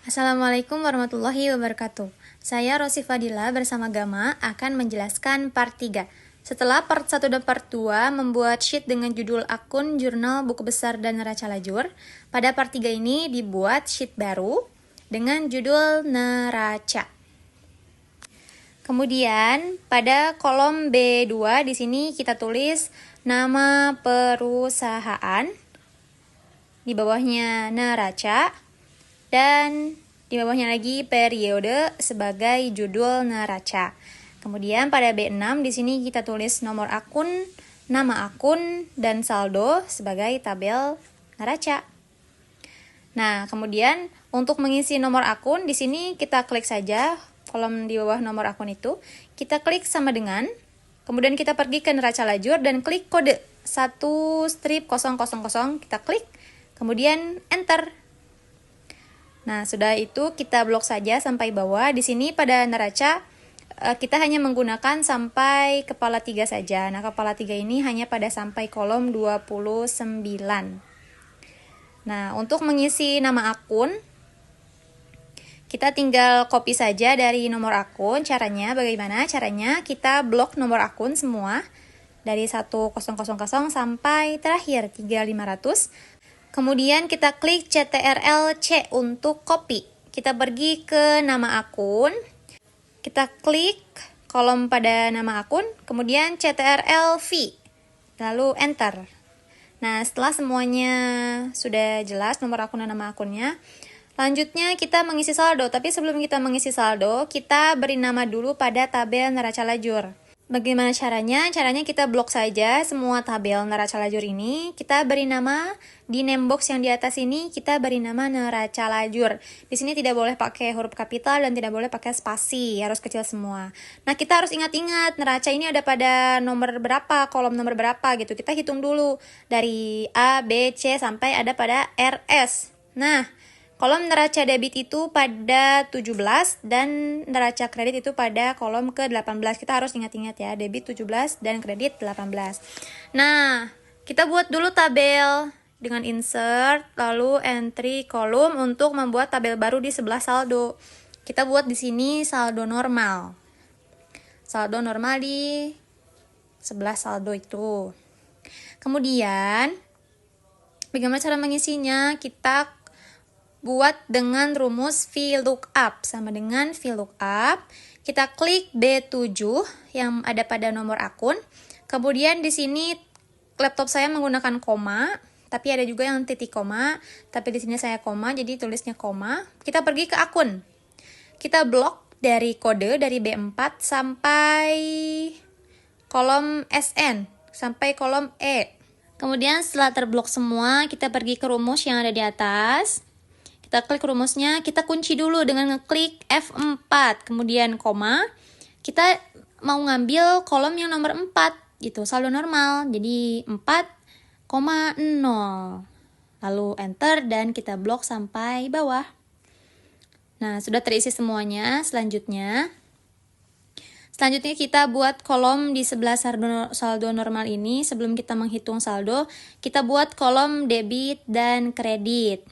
Assalamualaikum warahmatullahi wabarakatuh. Saya Rosi Fadila bersama Gama akan menjelaskan part 3. Setelah part 1 dan part 2 membuat sheet dengan judul akun, jurnal, buku besar, dan neraca lajur, pada part 3 ini dibuat sheet baru dengan judul neraca. Kemudian pada kolom B2 di sini kita tulis nama perusahaan, di bawahnya neraca, dan di bawahnya lagi periode sebagai judul neraca. Kemudian pada B6 di sini kita tulis nomor akun, nama akun, dan saldo sebagai tabel neraca. Nah, kemudian untuk mengisi nomor akun di sini kita klik saja kolom di bawah nomor akun itu, kita klik sama dengan, kemudian kita pergi ke neraca lajur dan klik kode 1-000, kita klik, kemudian enter. Nah, sudah itu kita blok saja sampai bawah. Di sini pada neraca kita hanya menggunakan sampai kepala 3 saja. Nah, kepala 3 ini hanya pada sampai kolom 29. Nah, untuk mengisi nama akun, kita tinggal copy saja dari nomor akun. Caranya bagaimana? Caranya kita blok nomor akun semua dari 1000 sampai terakhir 3500. Kemudian kita klik CTRL-C untuk copy. Kita pergi ke nama akun. Kita klik kolom pada nama akun, kemudian CTRL-V. Lalu enter. Nah, setelah semuanya sudah jelas nomor akun dan nama akunnya, lanjutnya kita mengisi saldo. Tapi sebelum kita mengisi saldo, kita beri nama dulu pada tabel neraca lajur. Bagaimana caranya? Caranya kita blok saja semua tabel neraca lajur ini. Kita beri nama di name box yang di atas ini, kita beri nama neraca lajur. Di sini tidak boleh pakai huruf kapital dan tidak boleh pakai spasi, harus kecil semua. Nah, kita harus ingat-ingat neraca ini ada pada nomor berapa, kolom nomor berapa gitu. Kita hitung dulu dari A, B, C sampai ada pada RS. Nah, kolom neraca debit itu pada 17 dan neraca kredit itu pada kolom ke-18. Kita harus ingat-ingat ya, debit 17 dan kredit 18. Nah, kita buat dulu tabel dengan insert, lalu entry kolom untuk membuat tabel baru di sebelah saldo. Kita buat di sini saldo normal. Saldo normal di sebelah saldo itu. Kemudian, bagaimana cara mengisinya? Kita buat dengan rumus VLOOKUP. Sama dengan VLOOKUP, kita klik B7 yang ada pada nomor akun. Kemudian di sini laptop saya menggunakan koma, tapi ada juga yang titik koma, tapi di sini saya koma, jadi tulisnya koma. Kita pergi ke akun. Kita blok dari kode dari B4 sampai kolom SN, sampai kolom E. Kemudian setelah terblok semua, kita pergi ke rumus yang ada di atas. Kita klik rumusnya, kita kunci dulu dengan ngeklik F4, kemudian koma. Kita mau ngambil kolom yang nomor 4, gitu, saldo normal. Jadi 4,0. Lalu enter dan kita blok sampai bawah. Nah, sudah terisi semuanya. Selanjutnya kita buat kolom di sebelah saldo normal ini. Sebelum kita menghitung saldo, kita buat kolom debit dan kredit.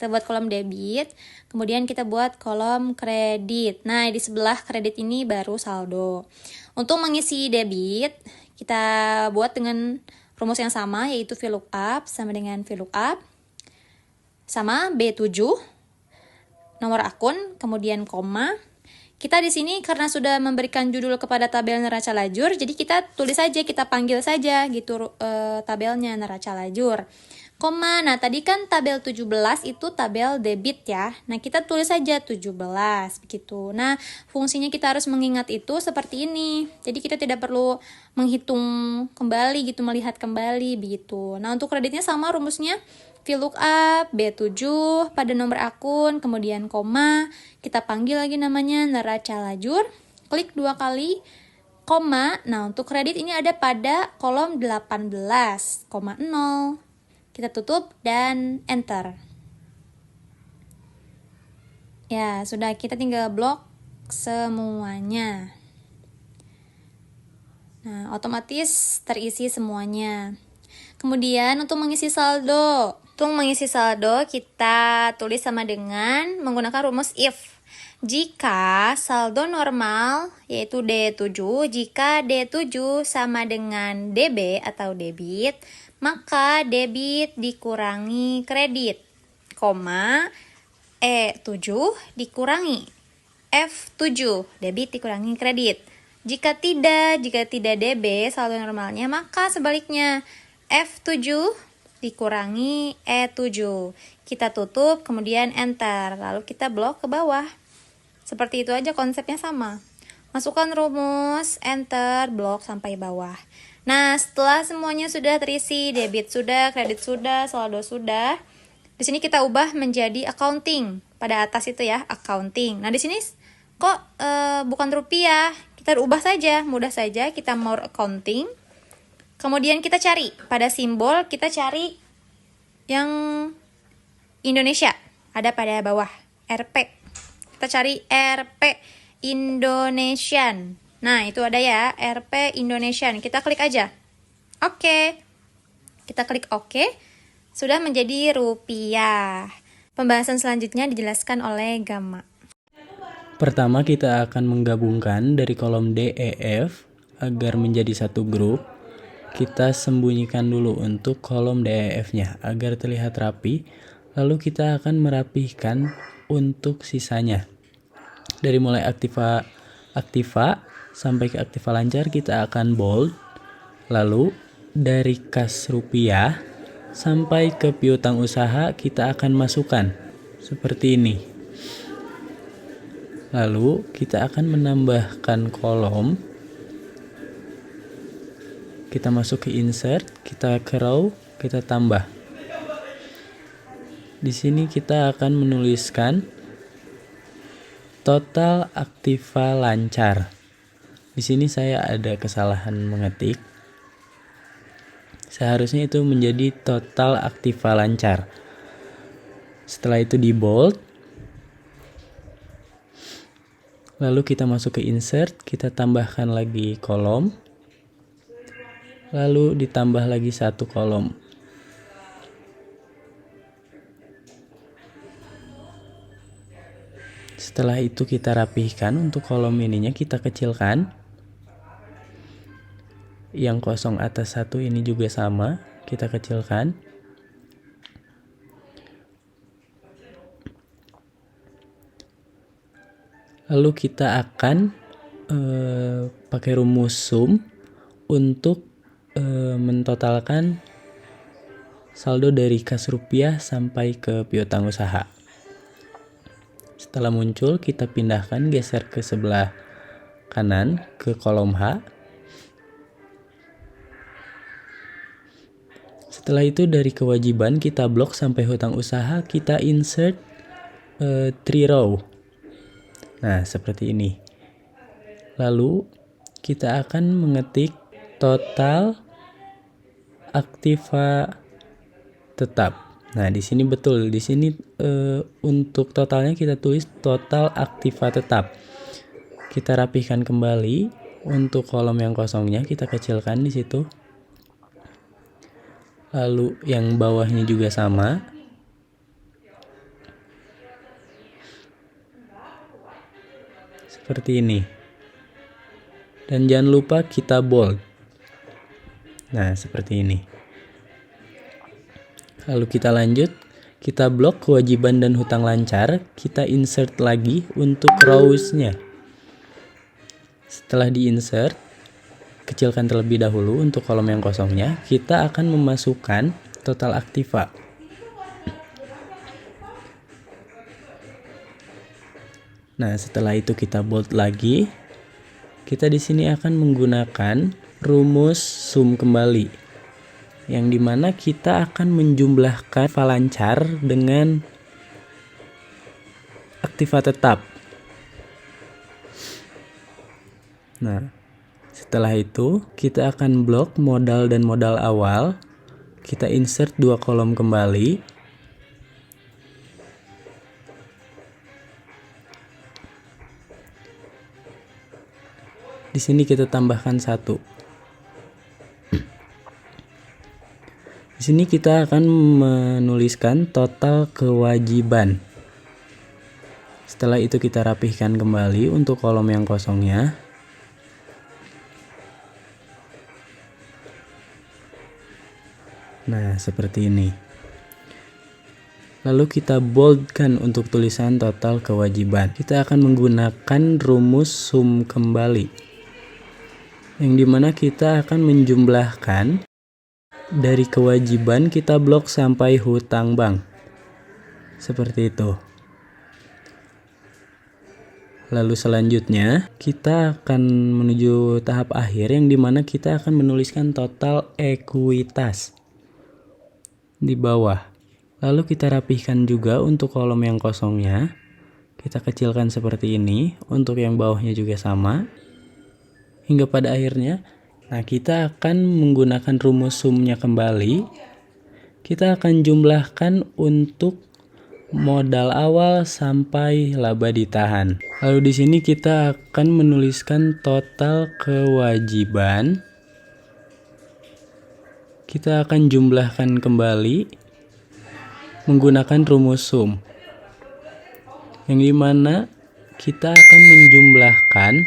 Kita buat kolom debit, kemudian kita buat kolom kredit. Nah, di sebelah kredit ini baru saldo. Untuk mengisi debit, kita buat dengan rumus yang sama, yaitu VLOOKUP sama dengan VLOOKUP. Sama B7, nomor akun, kemudian koma. Kita di sini karena sudah memberikan judul kepada tabel neraca lajur, jadi kita tulis saja, kita panggil saja gitu tabelnya neraca lajur. Koma, nah tadi kan tabel 17 itu tabel debit ya. Nah, kita tulis saja 17 begitu. Nah, fungsinya kita harus mengingat itu seperti ini. Jadi kita tidak perlu menghitung kembali gitu, melihat kembali begitu. Nah, untuk kreditnya sama rumusnya. VLOOKUP B7 pada nomor akun, kemudian koma, kita panggil lagi namanya neraca lajur, klik 2 kali, koma. Nah, untuk kredit ini ada pada kolom 18,0. Kita tutup dan enter. Ya, sudah, kita tinggal blok semuanya. Nah, otomatis terisi semuanya. Kemudian untuk mengisi saldo, Untuk mengisi saldo, kita tulis sama dengan menggunakan rumus if. Jika saldo normal, yaitu D7, jika D7 sama dengan DB atau debit, maka debit dikurangi kredit, E7 dikurangi F7, debit dikurangi kredit. Jika tidak DB saldo normalnya, maka sebaliknya F7 dikurangi E7. Kita tutup, kemudian enter, lalu kita blok ke bawah. Seperti itu aja, konsepnya sama. Masukkan rumus, enter, blok sampai bawah. Nah, setelah semuanya sudah terisi, debit sudah, kredit sudah, saldo sudah, di sini kita ubah menjadi accounting. Pada atas itu ya, accounting. Nah, di sini kok bukan rupiah? Kita ubah saja, mudah saja, kita more accounting. Kemudian kita cari, pada simbol kita cari yang Indonesia, ada pada bawah, RP. Kita cari RP Indonesian. Nah, itu ada ya, RP Indonesian. Kita klik aja. Oke. Kita klik oke. Sudah menjadi rupiah. Pembahasan selanjutnya dijelaskan oleh Gama. Pertama, kita akan menggabungkan dari kolom D, E, F agar menjadi satu grup. Kita sembunyikan dulu untuk kolom D, E, F-nya agar terlihat rapi. Lalu kita akan merapihkan untuk sisanya. Dari mulai aktiva sampai ke aktiva lancar kita akan bold. Lalu dari kas rupiah sampai ke piutang usaha kita akan masukkan seperti ini. Lalu kita akan menambahkan kolom. Kita masuk ke insert, kita ke row, kita tambah. Di sini kita akan menuliskan total aktiva lancar. Di sini saya ada kesalahan mengetik. Seharusnya itu menjadi total aktiva lancar. Setelah itu di bold. Lalu kita masuk ke insert, kita tambahkan lagi kolom. Lalu ditambah lagi satu kolom. Setelah itu kita rapihkan, untuk kolom ininya kita kecilkan. Yang kosong atas satu ini juga sama, kita kecilkan. Lalu kita akan pakai rumus sum untuk mentotalkan saldo dari kas rupiah sampai ke piutang usaha. Setelah muncul, kita pindahkan, geser ke sebelah kanan ke kolom H. Setelah itu dari kewajiban kita blok sampai hutang usaha, kita insert 3 row. Nah, seperti ini. Lalu kita akan mengetik total aktiva tetap. Nah, di sini betul. Di sini untuk totalnya kita tulis total aktiva tetap. Kita rapihkan kembali. Untuk kolom yang kosongnya kita kecilkan di situ. Lalu yang bawahnya juga sama. Seperti ini. Dan jangan lupa kita bold. Nah, seperti ini. Lalu kita lanjut, kita blok kewajiban dan hutang lancar, kita insert lagi untuk rows-nya. Setelah di-insert, kecilkan terlebih dahulu untuk kolom yang kosongnya, kita akan memasukkan total aktiva. Nah, setelah itu kita bold lagi. Kita di sini akan menggunakan rumus sum kembali, yang dimana kita akan menjumlahkan aktiva lancar dengan aktiva tetap. Nah, setelah itu kita akan blok modal dan modal awal. Kita insert 2 kolom kembali. Di sini kita tambahkan 1. Di sini kita akan menuliskan total kewajiban. Setelah itu kita rapihkan kembali untuk kolom yang kosongnya. Nah, seperti ini. Lalu kita boldkan untuk tulisan total kewajiban. Kita akan menggunakan rumus sum kembali, yang dimana kita akan menjumlahkan dari kewajiban kita blok sampai hutang bank. Seperti itu. Lalu selanjutnya kita akan menuju tahap akhir, yang dimana kita akan menuliskan total ekuitas di bawah. Lalu kita rapihkan juga untuk kolom yang kosongnya. Kita kecilkan seperti ini. Untuk yang bawahnya juga sama. Hingga pada akhirnya, nah kita akan menggunakan rumus sumnya kembali. Kita akan jumlahkan untuk modal awal sampai laba ditahan. Lalu di sini kita akan menuliskan total kewajiban. Kita akan jumlahkan kembali menggunakan rumus sum, yang dimana kita akan menjumlahkan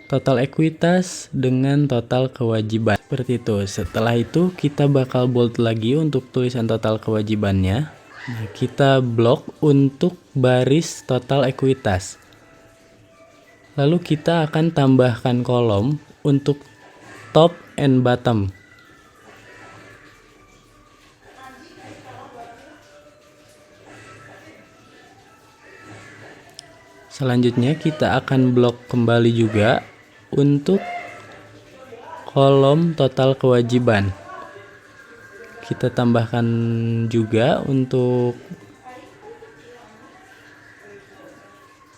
total ekuitas dengan total kewajiban. Seperti itu. Setelah itu kita bakal bold lagi untuk tulisan total kewajibannya. Nah, kita blok untuk baris total ekuitas. Lalu kita akan tambahkan kolom untuk top and bottom. Selanjutnya kita akan blok kembali juga untuk kolom total kewajiban. Kita tambahkan juga untuk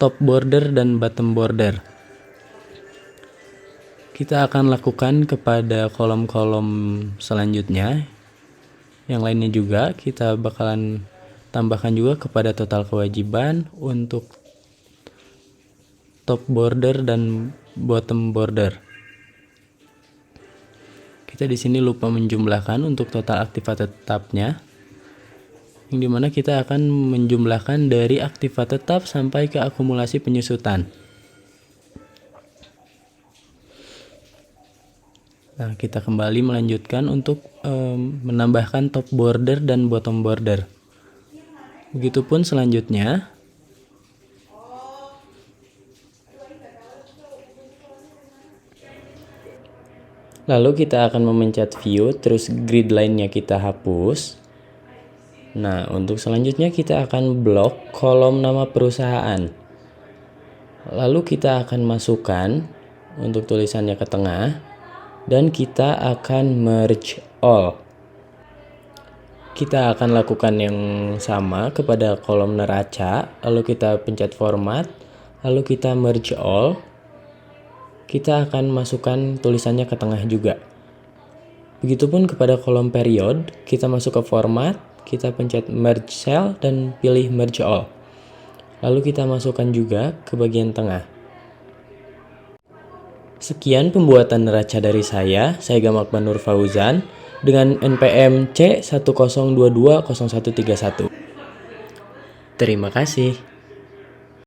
top border dan bottom border. Kita akan lakukan kepada kolom-kolom selanjutnya. Yang lainnya juga kita bakalan tambahkan juga kepada total kewajiban untuk top border dan bottom border. Kita di sini lupa menjumlahkan untuk total aktiva tetapnya, yang dimana kita akan menjumlahkan dari aktiva tetap sampai ke akumulasi penyusutan. Nah, kita kembali melanjutkan untuk menambahkan top border dan bottom border. Begitupun selanjutnya. Lalu kita akan memencet view, terus grid line-nya kita hapus. Nah, untuk selanjutnya kita akan blok kolom nama perusahaan. Lalu kita akan masukkan untuk tulisannya ke tengah, dan kita akan merge all. Kita akan lakukan yang sama kepada kolom neraca, lalu kita pencet format, lalu kita merge all. Kita akan masukkan tulisannya ke tengah juga. Begitupun kepada kolom period, kita masuk ke format, kita pencet merge cell dan pilih merge all. Lalu kita masukkan juga ke bagian tengah. Sekian pembuatan neraca dari saya Gamakbar Nur Fauzan dengan NPM C10220131. Terima kasih.